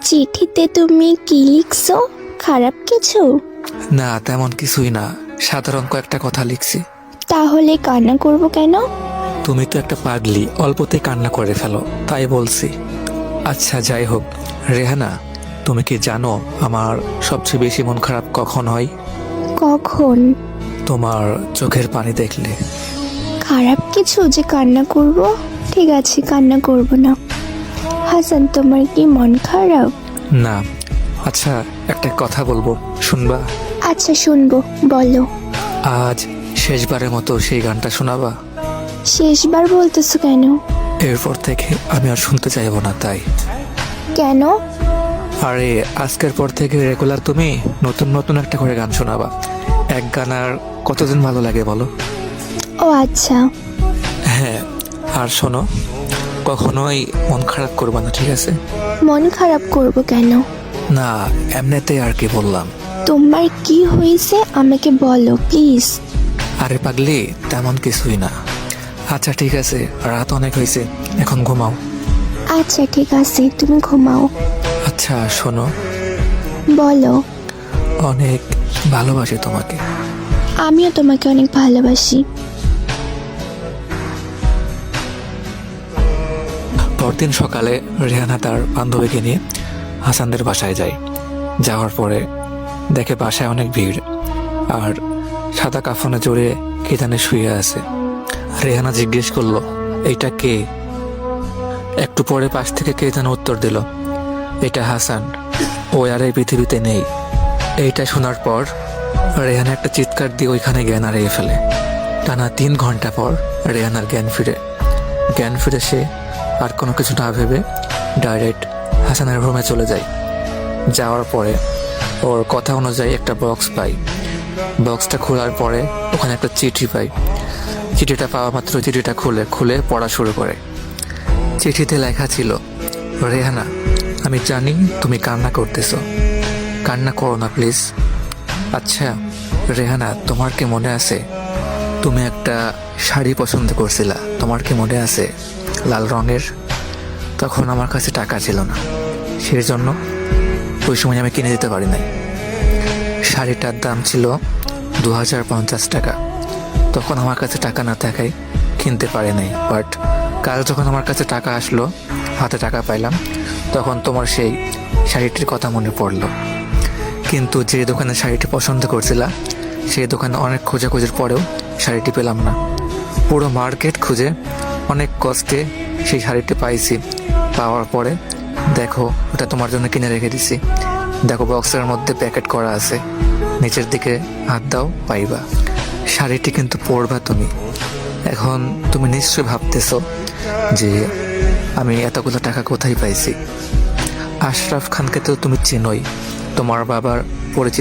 চিঠিতে তুমি কি লিখছো? খারাপ কিছু? না, তেমন কিছুই না, সাধারণ কয়েকটা কথা লিখছি। তাহলে কান্না করব কেন? তুমি তো একটা পাগলি, অল্পতেই কান্না করে ফেলো, তাই বলছি। আচ্ছা যাই হোক, রেহানা, তুমি কি জানো আমার সবচেয়ে বেশি মন খারাপ কখন হয়? কখন? তোমার চোখের পানি দেখলে। খারাপ কিছু যে কান্না করব? ঠিক আছে, কান্না করব না। হাসান, তোমার কি মন খারাপ? না। আচ্ছা, একটা কথা বলবো, শুনবা? আচ্ছা শুনবো, বলো। আজ শেষবারের মতো সেই গানটা শোনাবা? শেষবার বলতেছো কেন? এরপর থেকে আমি আর শুনতে চাইবো না, তাই। কেন? আরে, আজকের পর থেকে রেগুলার তুমি নতুন নতুন একটা করে গান শোনাবা। এক গান আর কতদিন ভালো লাগে বলো? ও আচ্ছা। হ্যাঁ, আর শোনো, কখনোই মন খারাপ করবা না, ঠিক আছে? মন খারাপ করব কেন? না, এমনিতেই আর কি বললাম। তোমার কি হয়েছে আমাকে বলো প্লিজ। আরে পাগলি, তেমন কিছুই না। আচ্ছা ঠিক আছে, রাত অনেক হয়েছে, এখন ঘুমাও। আচ্ছা ঠিক আছে, তুমি ঘুমাও। আচ্ছা শোনো, বলো। অনেক ভালোবাসি তোমাকে। আমিও তোমাকে অনেক ভালোবাসি। পরদিন সকালে রেহানা তার বান্ধবীকে নিয়ে হাসানদের বাসায় যায়। যাওয়ার পরে দেখে বাসায় অনেক ভিড়, আর সাদা কাফনে জড়িয়ে কে জানে শুয়ে আছে। রেহানা জিজ্ঞেস করলো, এইটা কে? একটু পরে পাশ থেকে কে যেন উত্তর দিল, এটা হাসান, ও আর এই পৃথিবীতে নেই। এইটা শোনার পর রেহানা একটা চিৎকার দিয়ে ওইখানে জ্ঞান হারিয়ে ফেলে। টানা 3 ঘন্টা পর রেহানার জ্ঞান ফিরে সে আর কোনো কিছু না ভেবে ডাইরেক্ট হাসানের রুমে চলে যায়। যাওয়ার পরে ওর কথা অনুযায়ী একটা বক্স পাই। বক্সটা খোলার পরে ওখানে একটা চিঠি পাই। চিঠিটা পাওয়া মাত্র চিঠিটা খুলে পড়া শুরু করে। চিঠিতে লেখা ছিল, রেহানা, আমি জানি তুমি কান্না করতেছো, কান্না করো না প্লিজ। আচ্ছা রেহানা, তোমার কি মনে আছে তুমি একটা শাড়ি পছন্দ করছিলা? তোমার কি মনে আছে, লাল রঙের? তখন আমার কাছে টাকা ছিল না, সেই জন্য ওই সময় আমি কিনে দিতে পারি নাই। শাড়িটার দাম ছিল 2050 টাকা। তখন আমার কাছে টাকা না থাকায় কিনতে পারি নাই। বাট কাল যখন আমার কাছে টাকা আসলো, হাতে টাকা পাইলাম, তখন তোমার সেই শাড়িটির কথা মনে পড়লো। কিন্তু যে দোকানে শাড়িটি পছন্দ করছিলা, সেই দোকানে অনেক খোঁজাখুঁজির পরেও শাড়িটি পেলাম না। পুরো মার্কেট খুঁজে অনেক কষ্টে সেই শাড়িটি পাইছি। পাওয়ার পরে দেখো, ওটা তোমার জন্য কিনে রেখে দিছি। দেখো বক্সের মধ্যে প্যাকেট করা আছে, নিচের দিকে হাত দাও, পাইবা। শাড়িটি কিন্তু পরবা তুমি। এখন তুমি নিশ্চয়ই ভাবতেছো যে আমি এতগুলো টাকা কোথায় পাইছি। আশরাফ খানকে তো তুমি চেনোই, তোমার বাবার পরিচিত